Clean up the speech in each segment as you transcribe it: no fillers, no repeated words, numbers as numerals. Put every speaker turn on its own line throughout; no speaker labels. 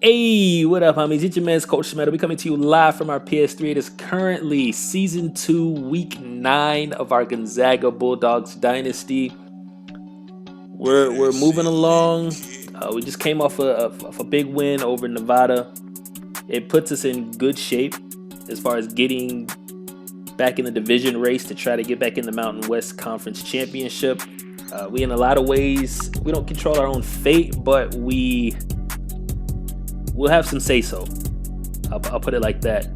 Hey, what up, homies? It's your man's coachsmeta. We're coming to you live from our PS3. It is currently Season 2, Week 9 of our Gonzaga Bulldogs Dynasty. We're moving along. We just came off a big win over Nevada. It puts us in good shape as far as getting back in the division race to try to get back in the Mountain West Conference Championship. We, in a lot of ways, we don't control our own fate, but we'll have some say-so. I'll put it like that.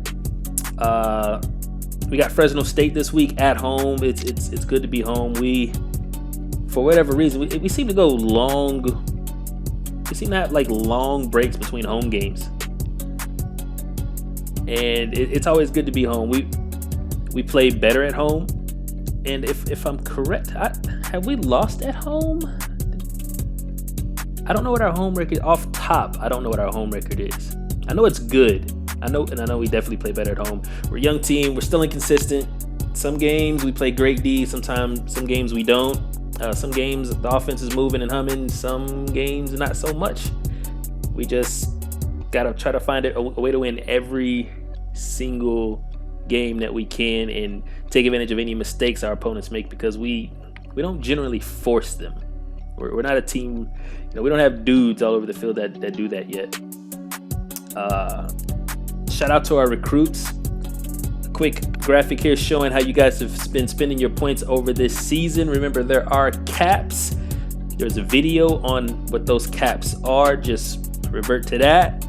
We got Fresno State this week at home. It's good to be home. We, for whatever reason, we seem to go long. We seem to have like long breaks between home games, and it's always good to be home. We play better at home, and if I'm correct, have we lost at home? I don't know what our home record off top. I don't know what our home record is. I know it's good. I know we definitely play better at home. We're a young team. We're still inconsistent. Some games we play great D. Sometimes some games we don't. Some games the offense is moving and humming. Some games not so much. We just gotta try to find a way to win every single game that we can and take advantage of any mistakes our opponents make, because we don't generally force them. We're not a team, we don't have dudes all over the field that do that yet. Shout out to our recruits. A quick graphic here showing how you guys have been spending your points over this season. Remember, there are caps. There's a video on what those caps are. Just revert to that.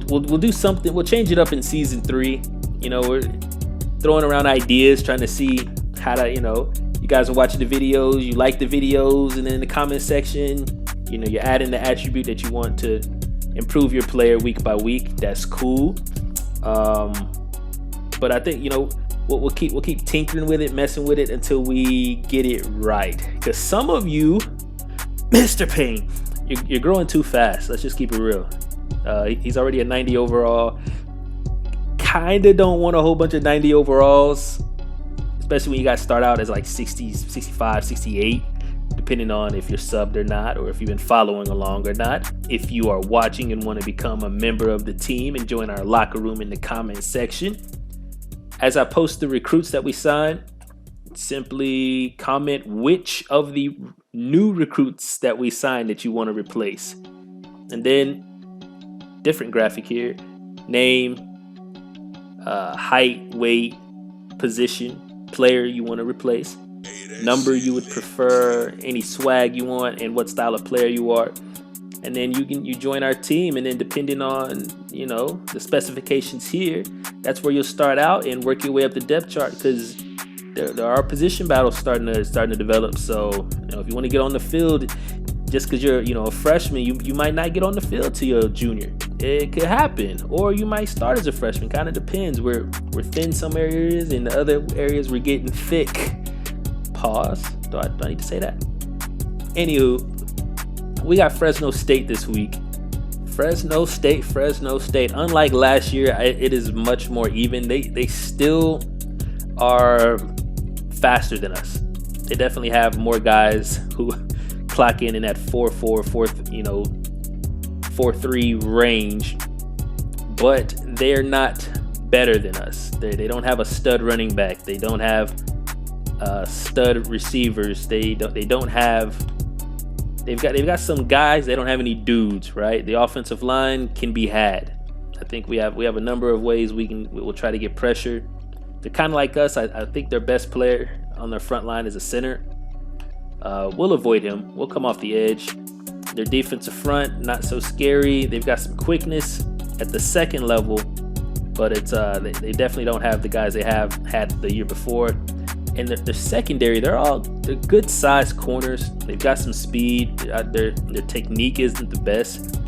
We'll do something. We'll change it up in season 3. We're throwing around ideas, trying to see how to, you guys are watching the videos, you like the videos, and then in the comment section, you're adding the attribute that you want to improve your player week by week. That's cool. But I think, we'll keep tinkering with it, messing with it until we get it right. Because some of you, Mr. Payne, you're growing too fast. Let's just keep it real. He's already a 90 overall. Kinda don't want a whole bunch of 90 overalls, especially when you guys start out as like 60, 65, 68, depending on if you're subbed or not, or if you've been following along or not. If you are watching and want to become a member of the team and join our locker room in the comment section, as I post the recruits that we sign, simply comment which of the new recruits that we signed that you want to replace. And then, different graphic here, name, height, weight, position, player you want to replace, number you would prefer, any swag you want, and what style of player you are. And then you join our team, and then depending on the specifications here, that's where you'll start out and work your way up the depth chart, because there are position battles starting to develop. So if you want to get on the field, just because you're a freshman, you might not get on the field till you're a junior. It could happen, or you might start as a freshman. Kind of depends. We're thin some areas, and the other areas we're getting thick. Pause. Do I need to say that? Anywho, we got Fresno State this week. Fresno State. Unlike last year, it is much more even. They still are faster than us. They definitely have more guys who clock in that 4.4, 4.3 range, but they're not better than us. They don't have a stud running back. They don't have stud receivers. They've got some guys. They don't have any dudes, right? The offensive line can be had. I think we have a number of ways we'll try to get pressure. They're kind of like us. I think their best player on their front line is a center. We'll avoid him. We'll come off the edge. Their defensive front, not so scary. They've got some quickness at the second level, but they definitely don't have the guys they have had the year before. And their secondary, they're good sized corners. They've got some speed. Their technique isn't the best,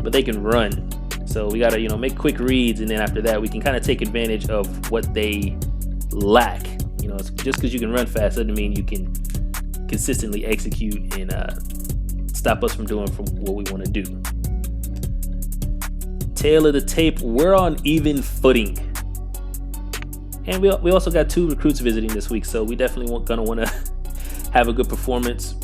but they can run. So we gotta make quick reads, and then after that we can kind of take advantage of what they lack. Just because you can run fast doesn't mean you can consistently execute and stop us from doing what we want to do. Tail of the tape, we're on even footing. And we also got 2 recruits visiting this week, so we definitely gonna want to have a good performance.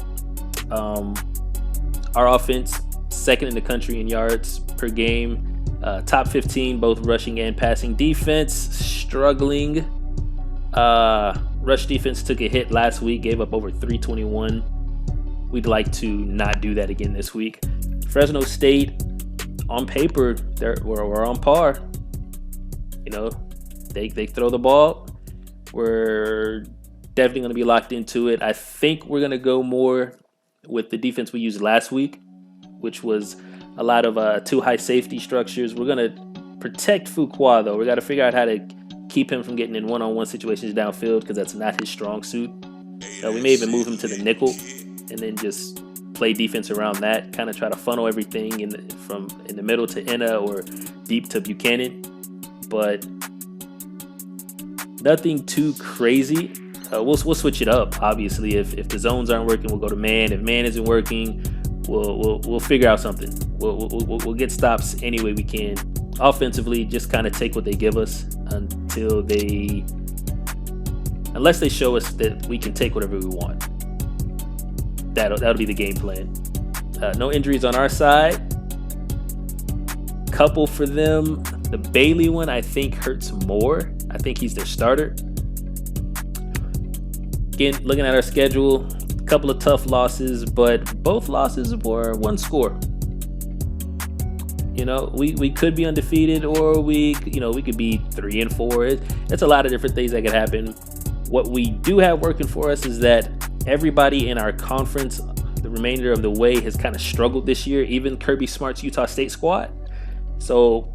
Our offense, second in the country in yards per game. Top 15, both rushing and passing. Defense, struggling. Rush defense took a hit last week, gave up over 321. We'd like to not do that again this week. Fresno State, on paper, we're on par. You know, they throw the ball. We're definitely going to be locked into it. I think we're going to go more with the defense we used last week, which was a lot of two high safety structures. We're going to protect Fuqua, though. We got to figure out how to keep him from getting in one-on-one situations downfield, because that's not his strong suit. We may even move him to the nickel and then just play defense around that, kind of try to funnel everything from in the middle to Enna or deep to Buchanan. But nothing too crazy. We'll switch it up. Obviously, if the zones aren't working, we'll go to man. If man isn't working, we'll figure out something. We'll get stops any way we can. Offensively, just kind of take what they give us unless they show us that we can take whatever we want. That'll be the game plan. No injuries on our side. Couple for them. The Bailey one, I think, hurts more. I think he's their starter. Again, looking at our schedule, a couple of tough losses, but both losses were one score. You know, we could be undefeated, or we could be 3-4. It's a lot of different things that could happen. What we do have working for us is that everybody in our conference, the remainder of the way, has kind of struggled this year, even Kirby Smart's Utah State squad. So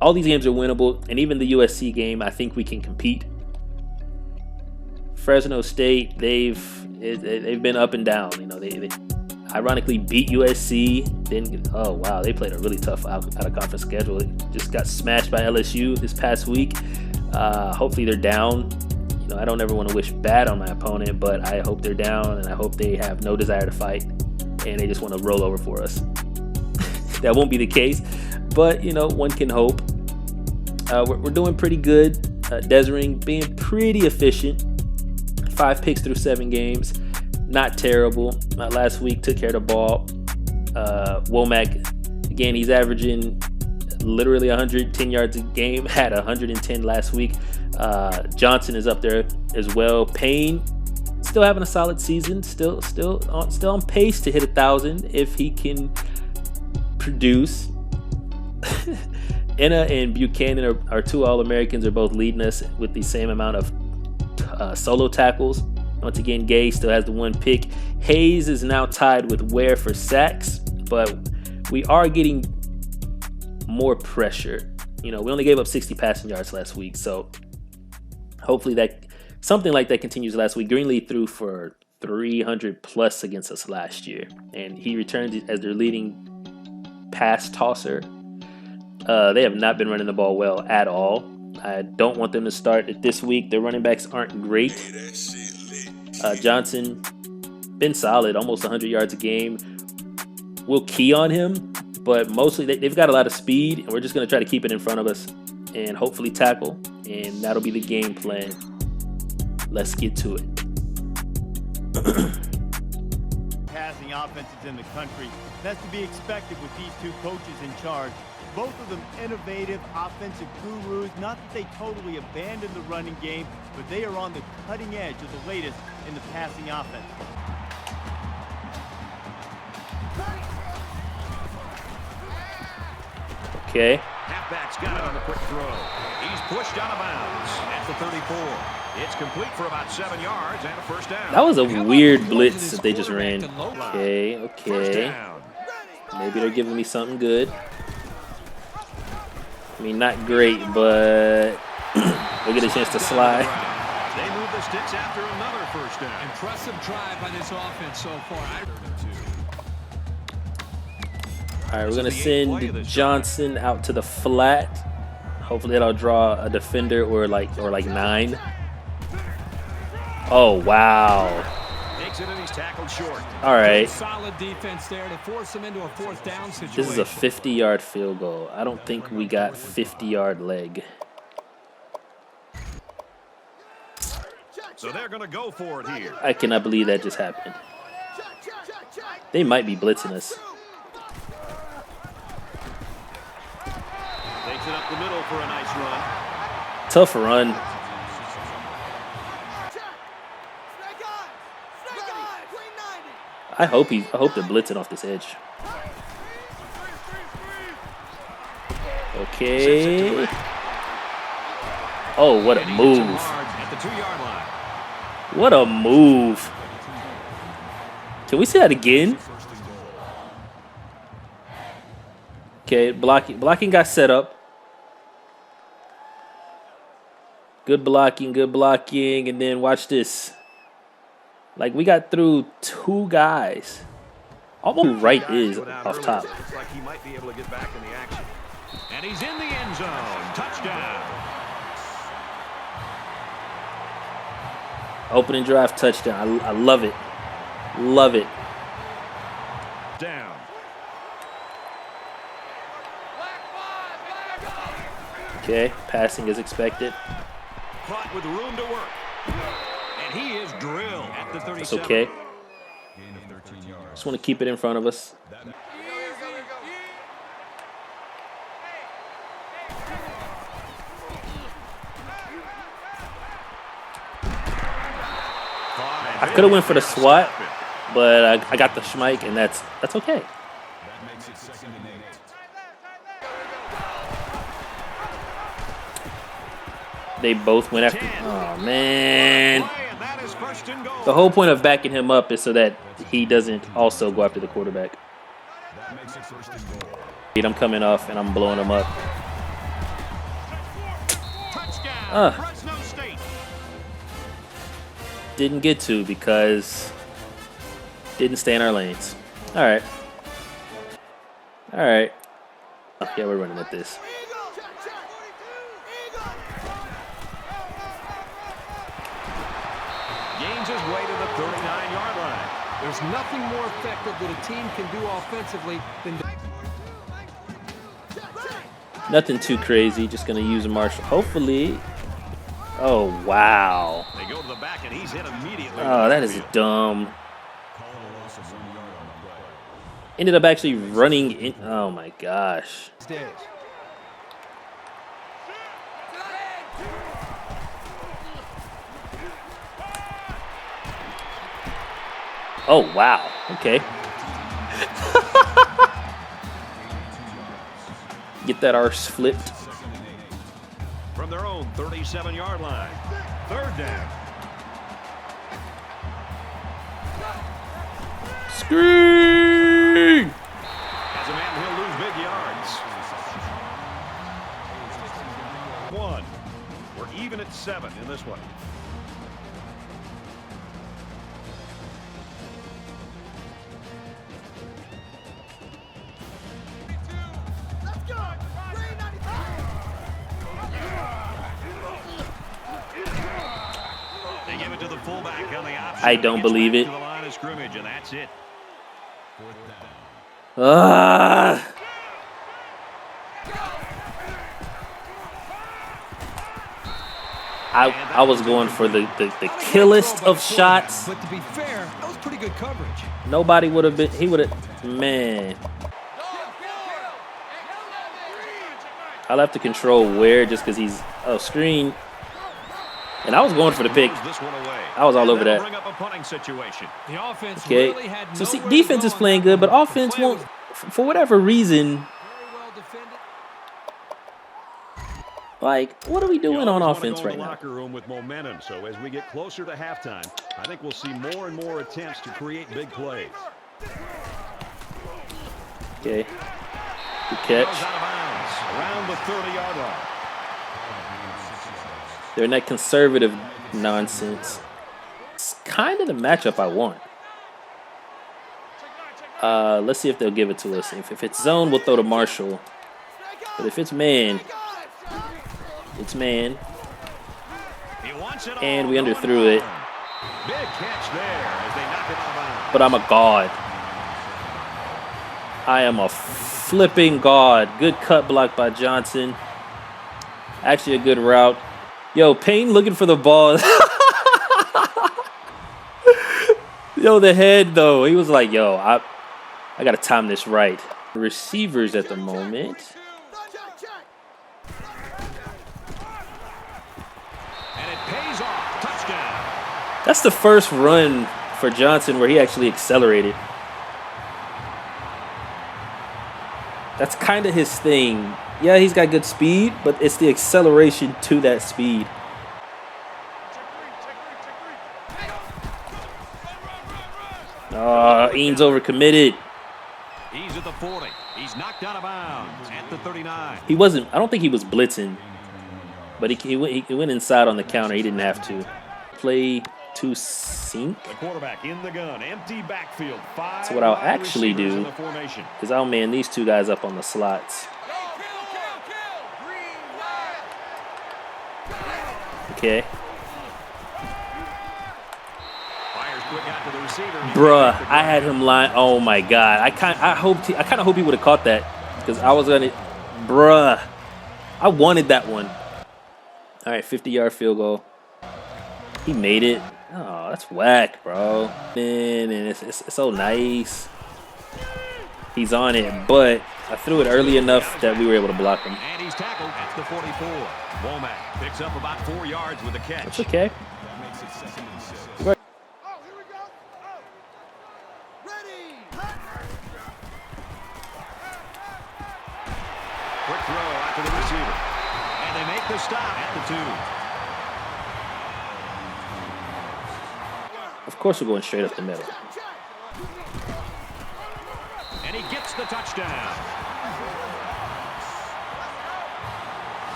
all these games are winnable, and even the USC game, I think we can compete. Fresno State, they've been up and down. You know, they ironically beat USC. Then, oh wow, they played a really tough out of conference schedule. It just got smashed by LSU this past week. Hopefully they're down. You know, I don't ever want to wish bad on my opponent, but I hope they're down, and I hope they have no desire to fight, and they just want to roll over for us. That won't be the case, but you know, one can hope. We're doing pretty good. Deisering being pretty efficient. 5 picks through 7 games. Not terrible. Last week took care of the ball. Womack, again, he's averaging literally 110 yards a game. Had 110 last week. Johnson is up there as well. Payne still having a solid season. Still on pace to hit 1,000 if he can produce. Enna and Buchanan are 2 All-Americans, are both leading us with the same amount of solo tackles. Once again, Gay still has the 1 pick. Hayes is now tied with Ware for sacks, but we are getting more pressure. You know, we only gave up 60 passing yards last week, so hopefully that something like that continues last week. Greenlee threw for 300 plus against us last year, and he returned as their leading pass tosser. They have not been running the ball well at all. I don't want them to start it this week. Their running backs aren't great. Johnson, been solid, almost 100 yards a game. We'll key on him, but mostly they've got a lot of speed, and we're just going to try to keep it in front of us and hopefully tackle, and that'll be the game plan. Let's get to it.
Passing offenses in the country. That's to be expected with these 2 coaches in charge. Both of them innovative offensive gurus. Not that they totally abandoned the running game, but they are on the cutting edge of the latest in the passing offense.
Okay.
Halfback's got it on the quick throw. He's pushed out of bounds at the 34. It's complete for about 7 yards and a first down.
That was a weird blitz that they just ran. Okay. Maybe they're giving me something good. I mean, not great, but we'll get a chance to slide.
They move the sticks after another first down.
Impressive drive by this offense so far.
All right, we're going to send Johnson out to the flat. Hopefully that'll draw a defender or like 9. Oh, wow.
Takes it and he's tackled short.
All right.
Solid defense there to force him into a 4th down situation.
This is a 50-yard field goal. I don't think we got 50-yard leg.
So they're going to go for it here.
I cannot believe that just happened. They might be blitzing us.
Takes it up the middle for a nice run.
Tough run. I hope they're blitzing off this edge. Okay. Oh, what a move.
At the 2-yard line.
What a move. Can we see that again? Okay, blocking got set up. Good blocking, and then watch this. Like, we got through 2 guys. Almost right is off top.
Looks like he might be able to get back in the action. And he's in the end zone. Touchdown.
Opening drive touchdown. I love it. Love it.
Down.
Okay, passing is expected.
Caught with room to work. And he is drilled at the 37.
It's okay. Just want to keep it in front of us. I could have went for the swat, but I got the schmike, and that's okay. They both went after. Oh man! The whole point of backing him up is so that he doesn't also go after the quarterback. I'm coming off and I'm blowing him up.
Fresno State.
Didn't get to because didn't stay in our lanes. All right. Yeah, we're running at this.
Gains his way to the 39-yard line.
There's nothing more effective that a team can do offensively than
Nothing too crazy. Just gonna use a Marshall. Hopefully. Oh wow.
They go to the back and he's hit immediately.
Oh, that is dumb. Ended up actually running in. Oh my gosh. Oh wow. Okay. Get that arse flipped.
From their own 37-yard line. 3rd down.
Scream!
As a man, he'll lose big yards. 1. We're even at 7 in this one. They give it to the fullback on the option.
I don't believe it.
To the line of scrimmage, and that's it.
I was going for the killest of shots.
But to be fair, that was pretty good coverage.
Nobody would have been. He would have. Man. I'll have to control where just because he's. Oh, screen. And I was going for the pick. I was all over that.
The offense
Okay.
really had
So see,
nowhere to
defense
go
is
on
playing
that
good, but
one.
offense
Play
won't.
was
For whatever reason,
very well defended.
like, what are we doing on offense right now?
Locker room with momentum. So as we get closer to halftime, I think we'll see more and more attempts to create big plays.
Okay. Good catch.
Goes out of bounds around the 30-yard line.
They're in that conservative nonsense. It's kind of the matchup I want. Let's see if they'll give it to us. If it's zone, we'll throw to Marshall. But if it's man, it's man. And we underthrew it.
Big catch there as they knock it out of bounds.
But I'm a god. I am a flipping god. Good cut block by Johnson. Actually a good route. Yo, Payne looking for the ball. Yo, the head though. He was like, yo, I got to time this right. Receivers at the moment.
And it pays off. Touchdown.
That's the first run for Johnson where he actually accelerated. That's kind of his thing. Yeah, he's got good speed, but it's the acceleration to that speed. Eanes overcommitted.
He's at the 40. He's knocked out of bounds at the 39.
He wasn't. I don't think he was blitzing, but he went inside on the counter. He didn't have to. Play to sink.
The quarterback in the gun, empty backfield.
So what I'll actually do is I'll man these two guys up on the slots. Okay. Bruh, I had him line. Oh my god, I kind of hope he would have caught that because I was gonna. Bruh, I wanted that one. All right, 50-yard field goal. He made it. Oh, that's whack, bro. Man, and it's so nice. He's on it, but I threw it early enough that we were able to block him.
And he's tackled at the 44. Womack picks up about 4 yards with a catch.
That's okay.
Quick throw after the receiver. And they make the stop at the 2.
Of course we're going straight up the middle.
And he gets the touchdown.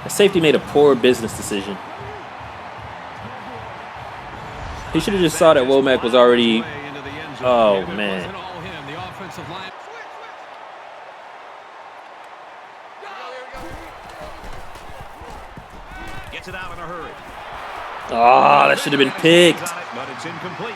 The safety made a poor business decision. He should have just saw that Womack was already... Oh, man.
Gets it out in a hurry.
Oh, that should have been picked.
But it's incomplete.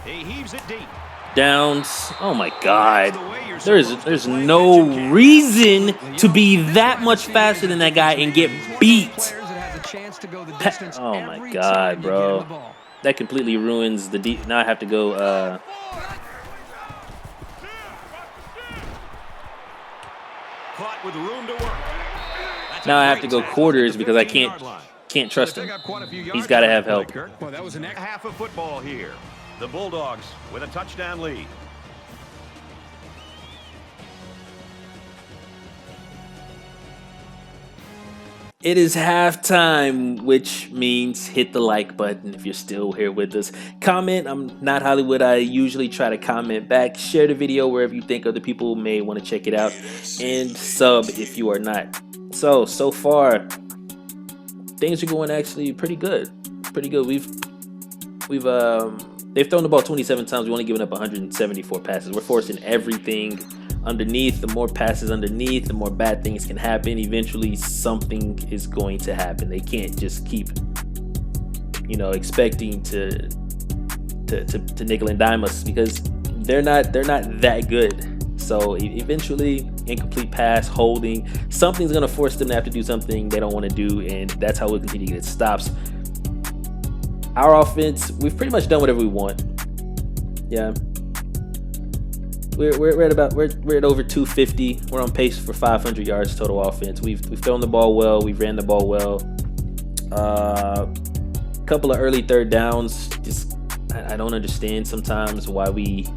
He heaves it deep.
Downs. Oh my God. There's no reason to be that much faster than that guy and get beat. Oh my God, bro. That completely ruins the deep. Now I have to go.
Caught with room to work.
Now I have to go quarters because I can't trust him. He's got to have help.
Well, that was an half of football here. The Bulldogs with a touchdown lead.
It is halftime, which means hit the like button if you're still here with us. Comment. I'm not Hollywood. I usually try to comment back. Share the video wherever you think other people may want to check it out. And sub if you are not. So far, things are going actually pretty good. Pretty good. They've thrown the ball 27 times. We've only given up 174 passes. We're forcing everything underneath. The more passes underneath, the more bad things can happen. Eventually, something is going to happen. They can't just keep, expecting to nickel and dime us because they're not that good. So eventually, incomplete pass, holding, something's going to force them to have to do something they don't want to do, and that's how we'll continue to get stops. Our offense, we've pretty much done whatever we want. Yeah. We're at over 250. We're on pace for 500 yards total offense. We've thrown the ball well. We've ran the ball well. Couple of early third downs. Just I don't understand sometimes why we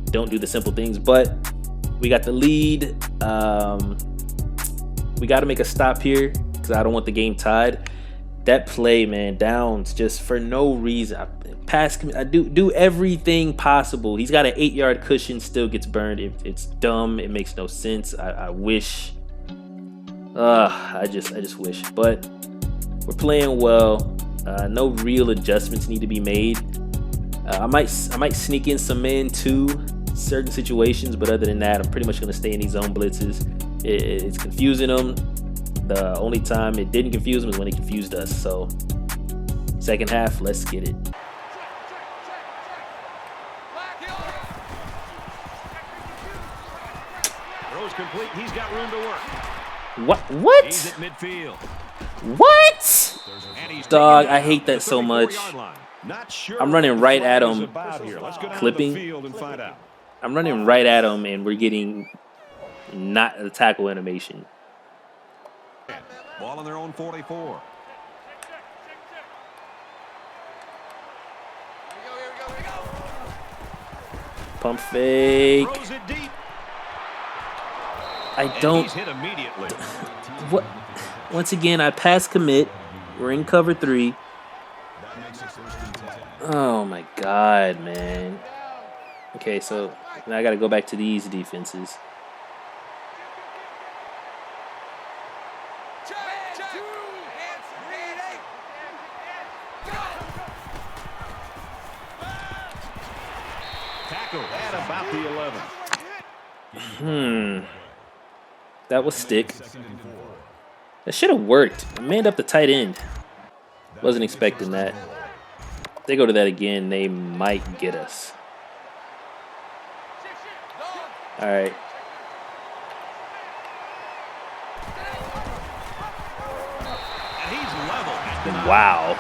don't do the simple things. But we got the lead. We got to make a stop here because I don't want the game tied. That play, man, Downs, just for no reason. I do everything possible. He's got an 8-yard cushion, still gets burned. It's dumb. It makes no sense. I wish. I just wish. But we're playing well. No real adjustments need to be made. I might sneak in some men to certain situations, but other than that, I'm pretty much going to stay in these zone blitzes. It's confusing them. The only time it didn't confuse them is when it confused us. So, second half, let's get it.
complete. He's got room to work.
What?
He's at midfield.
What?
And he's
Dog,
taken
I hate that so much.
34-yard line. Not sure
I'm running
what the
right
flag
at
is
him,
about here. Let's go down to
clipping.
the field and find out.
I'm running right at him, and we're getting not a tackle animation.
Ball on their own 44.
Pump fake.
Throws it deep.
I
And
don't.
he's hit immediately.
What? Once again, I pass commit. We're in cover 3. Oh my God, man. Okay, so now I got to go back to these defenses.
Tackle at about the 11.
That was stick. That should have worked. I manned up the tight end. Wasn't expecting that. If they go to that again, they might get us. All right.
And he's level at the 9.
Wow.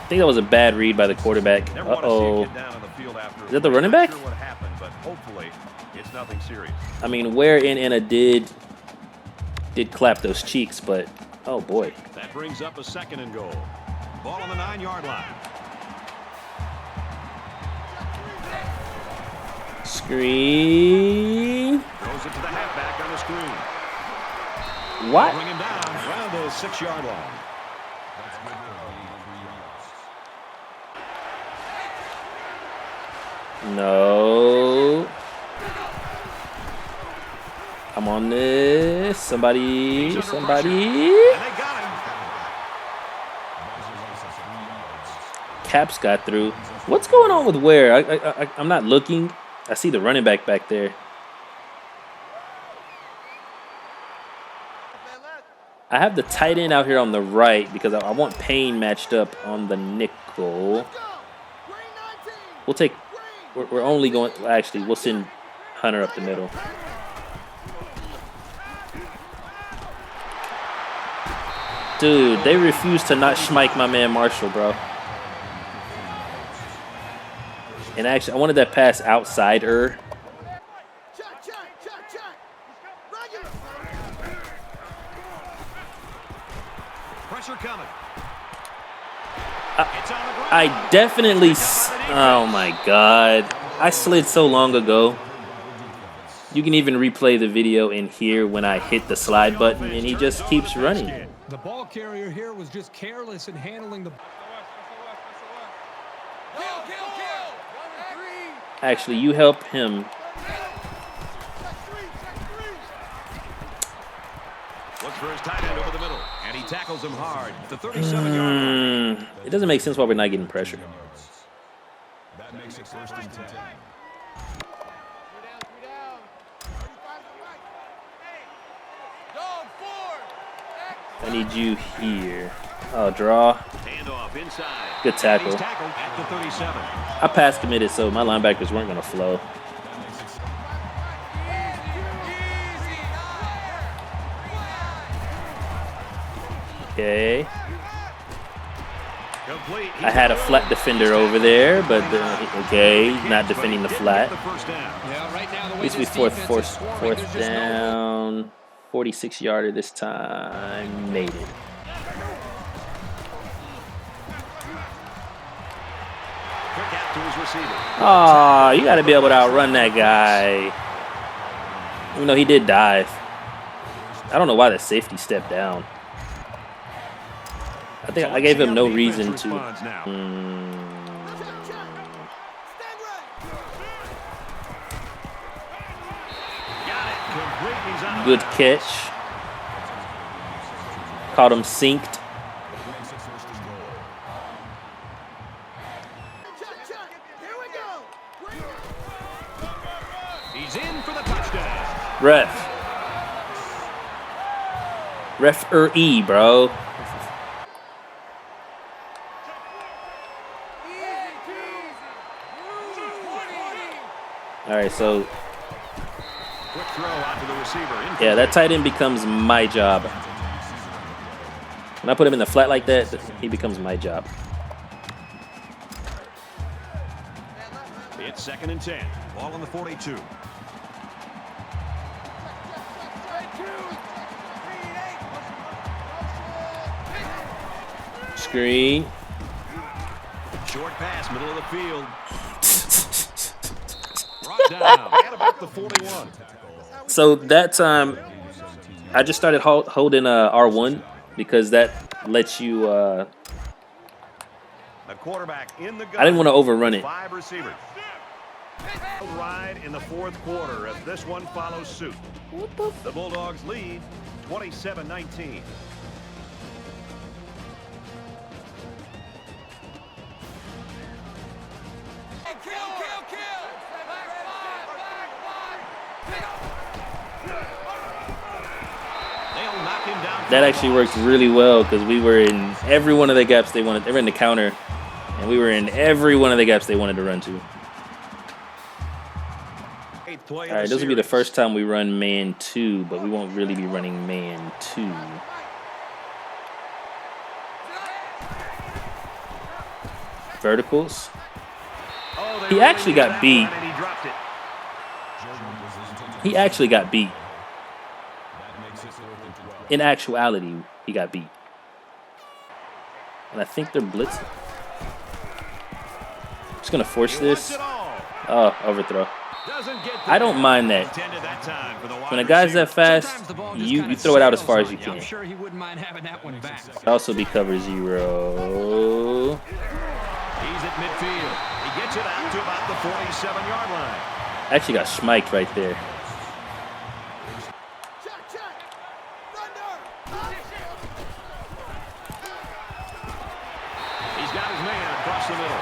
I think that was a bad read by the quarterback.
Never want to see him
Uh-oh.
get down on the field after
Is that the running back?
Not sure what happened, but hopefully it's nothing serious.
I mean, where in Anna did clap those cheeks, but oh boy.
That brings up a 2nd and goal. Ball on the 9-yard line.
Screen.
Throws it to the halfback on the screen.
What?
Bring him down around the 6-yard line.
No. I'm on this. Somebody.
And they got him.
Caps got through. What's going on with Ware? I'm not looking. I see the running back there. I have the tight end out here on the right because I want Payne matched up on the nickel. We'll take. We're only going. Actually, we'll send Hunter up the middle. Dude, they refuse to not schmike my man Marshall, bro. And actually, I wanted that pass outside-er.
Pressure coming.
I definitely. Oh my God. I slid so long ago. You can even replay the video in here when I hit the slide button, and he just keeps running.
The ball carrier here was just careless in handling the.
Actually, you help him.
Looks for his tight end over the middle, and he tackles him hard. The 37-yard line.
It doesn't make sense why we're not getting pressure.
That makes it 1st and 10.
I need you here. Oh, draw.
Handoff inside.
Good tackle.
He's tackled at the 37.
I pass committed, so my linebackers weren't going to flow. Okay.
Complete.
I had a flat defender over there, but okay, not defending the flat. At least we fourth down. 46-yarder this time. Made it. Oh, you got to be able to outrun that guy. Even though he did dive. I don't know why the safety stepped down. I think I gave him no reason to. Good catch. Caught him synced.
He's in for the touchdown.
Ref-er-E, bro. All right, so
throw out to the receiver.
Yeah, that tight end becomes my job. When I put him in the flat like that, he becomes my job.
It's 2nd and 10. Ball on the 42.
Screen.
Short pass, middle of the field. Brought down at about the 41.
So that time, I just started holding R1 because that lets you.
The quarterback in the gun.
I didn't want to overrun it.
5 receivers. Ride in the 4th quarter as this one follows suit. The Bulldogs lead 27-19.
That actually worked really well because we were in every one of the gaps they wanted. They were in the counter, and we were in every one of the gaps they wanted to run to. All right, this will be the first time we run man 2, but we won't really be running man 2. Verticals. He actually got beat. He actually got beat. In actuality, he got beat. And I think they're blitzing. Just going to force this. Oh, overthrow. I don't mind that. When a guy's that fast, you throw it out as far as you can. It also be cover 0.
He's at midfield. He gets it out to about the 47-yard line.
Actually got smiked right there.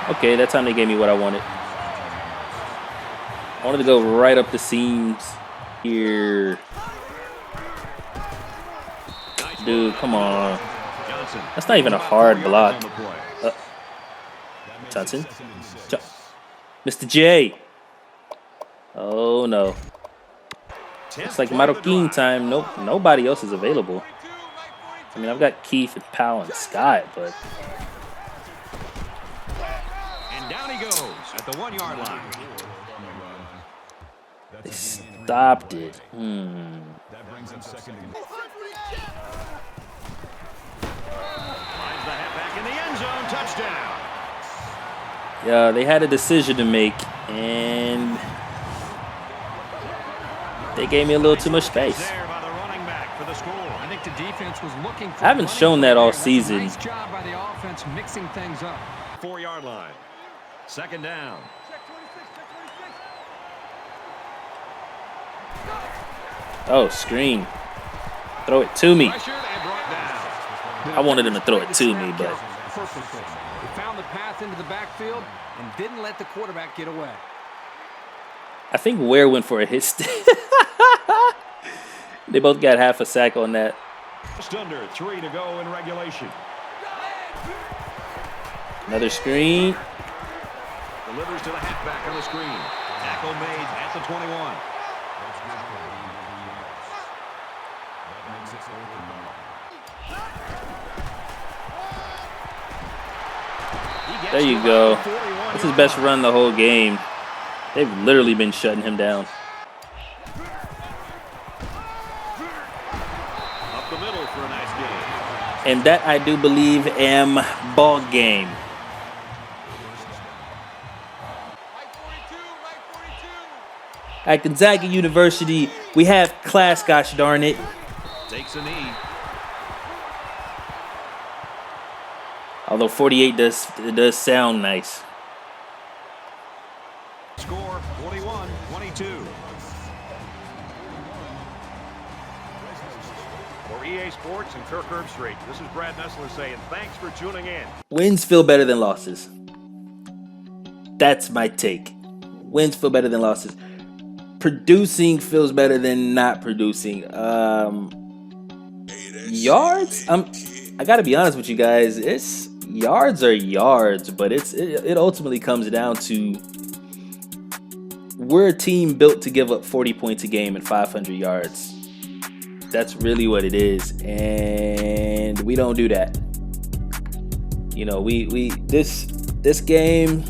Okay, that time they gave me what I wanted. I wanted to go right up the seams here. Dude, come on. That's not even a hard block. Johnson. Mr. J. Oh, no. It's like Marroquin time. Nope, nobody else is available. I mean, I've got Keith and Powell and Scott, but...
Down he goes at the 1-yard line.
They stopped it.
That brings him 2nd and...
Finds the halfback in the end zone. Touchdown.
Yeah, they had a decision to make, and they gave me a little too much space.
I think the defense was looking for
I haven't shown that all season.
Nice job by the offense mixing things up.
4-yard line. 2nd down.
Oh, screen. Throw it to me. I wanted him to throw it to me, but...
He found the path into the backfield and didn't let the quarterback get away.
I think Ware went for a hit stick. They both got half a sack on that.
Just under 3 to go in regulation.
Another screen.
Delivers to the halfback on the screen. Tackle made at the 21.
There you go. That's his best run the whole game. They've literally been shutting him down.
Up the middle for a nice game.
And that, I do believe, am ball game. At Gonzaga University, we have class, gosh darn it.
Takes a knee.
Although 48 does sound nice.
Score 41-22. For EA Sports and Kirk Herbstreit, this is Brad Nessler saying thanks for tuning in.
Wins feel better than losses. That's my take. Wins feel better than losses. Producing feels better than not producing. Yards? I gotta be honest with you guys. It's yards are yards, but it ultimately comes down to we're a team built to give up 40 points a game and 500 yards. That's really what it is, and we don't do that. You know, this game,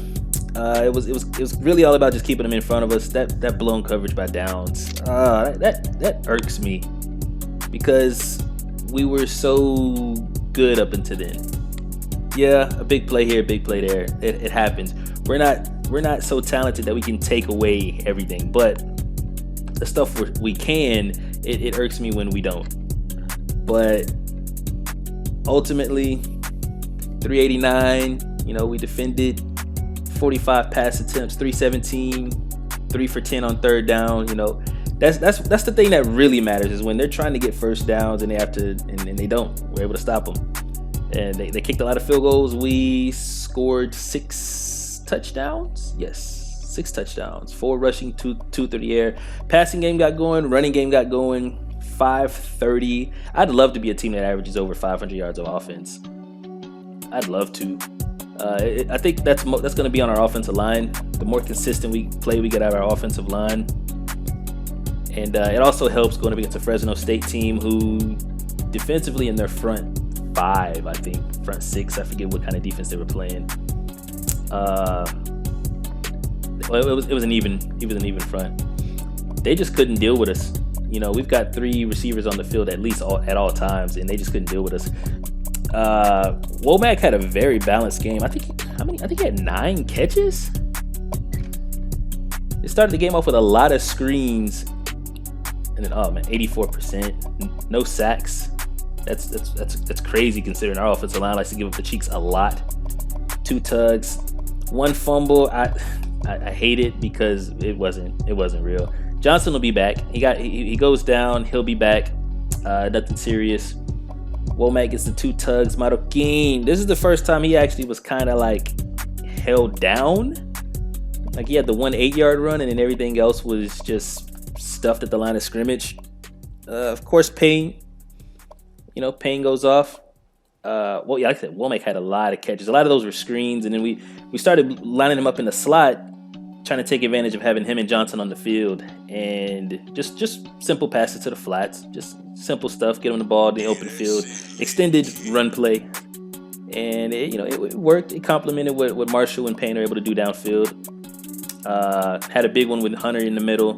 it was really all about just keeping them in front of us. That blown coverage by Downs, that irks me, because we were so good up until then. Yeah, a big play here, big play there. It happens. We're not so talented that we can take away everything, but the stuff we can, it irks me when we don't. But ultimately, 389, you know, we defended 45 pass attempts, 317, 3 for 10 on third down. You know, that's the thing that really matters, is when they're trying to get first downs and they have to, and they don't. We're able to stop them. And they kicked a lot of field goals. We scored 6 touchdowns. Yes, 6 touchdowns. 4 rushing, 2 through the air. Passing game got going. Running game got going. 530. I'd love to be a team that averages over 500 yards of offense. I'd love to. I think that's going to be on our offensive line. The more consistent we get out of our offensive line. And it also helps going up against a Fresno State team who defensively in their front 5, I think, front 6, I forget what kind of defense they were playing. It was an even front. They just couldn't deal with us. You know, we've got 3 receivers on the field at least at all times, and they just couldn't deal with us. Womack had a very balanced game. I think he had 9 catches. It started the game off with a lot of screens, and then 84%, no sacks. That's crazy considering our offensive line likes to give up the cheeks a lot. 2 tugs, 1 fumble. I hate it because it wasn't real. Johnson will be back. He goes down. He'll be back. Nothing serious. Womack gets the 2 tugs. Marroquin. This is the first time he actually was kind of like held down. Like he had the 1 8-yard run, and then everything else was just stuffed at the line of scrimmage. Of course, Payne. You know, Payne goes off. Like I said, Womack had a lot of catches. A lot of those were screens, and then we started lining him up in the slot, trying to take advantage of having him and Johnson on the field, and just simple passes to the flats, just simple stuff, get him the ball in the open field, extended run play, and it worked. It complemented what Marshall and Payne are able to do downfield. Had a big one with Hunter in the middle.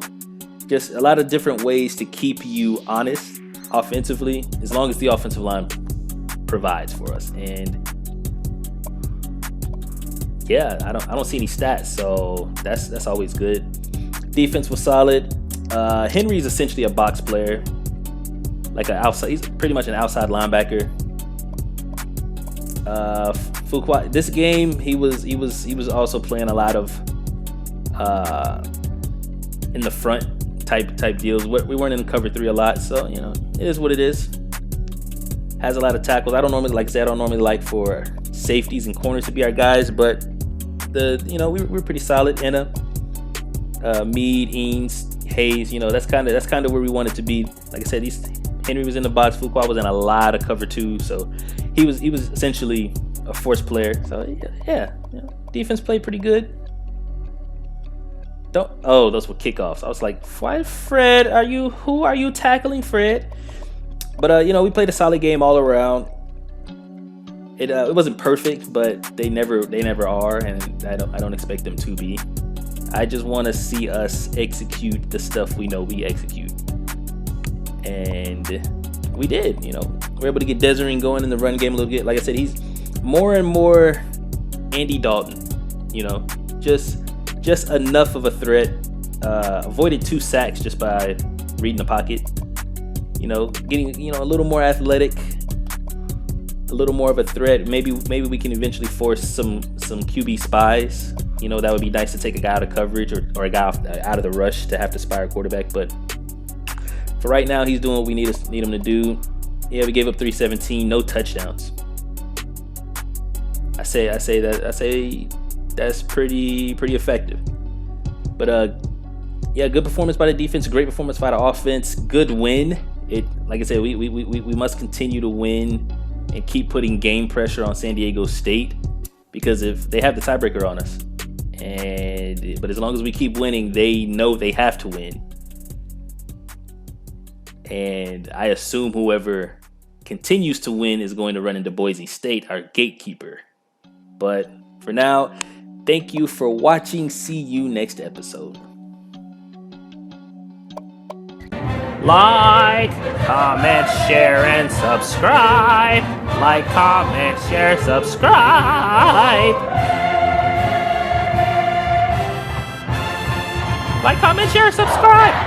Just a lot of different ways to keep you honest offensively, as long as the offensive line provides for us. And yeah, I don't see any stats, so that's always good. Defense was solid. Henry's essentially a box player, like an outside. He's pretty much an outside linebacker. Fuqua, this game he was also playing a lot of in the front type deals. We weren't in cover 3 a lot, so you know, it is what it is. Has a lot of tackles. I don't normally like for safeties and corners to be our guys, but we're pretty solid. Enna, Meade, Eanes, Hayes, that's kind of where we wanted to be. Like I said, Henry was in the box. Fuqua was in a lot of cover 2, so he was essentially a force player. So yeah, defense played pretty good. Those were kickoffs. I was like, why, Fred? Who are you tackling, Fred? But we played a solid game all around. It wasn't perfect, but they never are, and I don't expect them to be. I just want to see us execute the stuff we know we execute, and we did. We're able to get Deisering going in the run game a little bit. Like I said, he's more and more Andy Dalton. Just enough of a threat. Avoided 2 sacks just by reading the pocket. Getting a little more athletic, a little more of a threat. Maybe we can eventually force some QB spies. That would be nice to take a guy out of coverage or a guy out of the rush to have to spy a quarterback. But for right now, he's doing what we need him to do. Yeah, we gave up 317, no touchdowns. I say that's pretty effective. But good performance by the defense, great performance by the offense, good win. Like I said, we must continue to win and keep putting game pressure on San Diego State, because if they have the tiebreaker on us, and But as long as we keep winning, they know they have to win. And I assume whoever continues to win is going to run into Boise State, our gatekeeper. But for now, thank you for watching. See you next episode. Like, comment, share, and subscribe. Like, comment, share, subscribe. Like, comment, share, subscribe.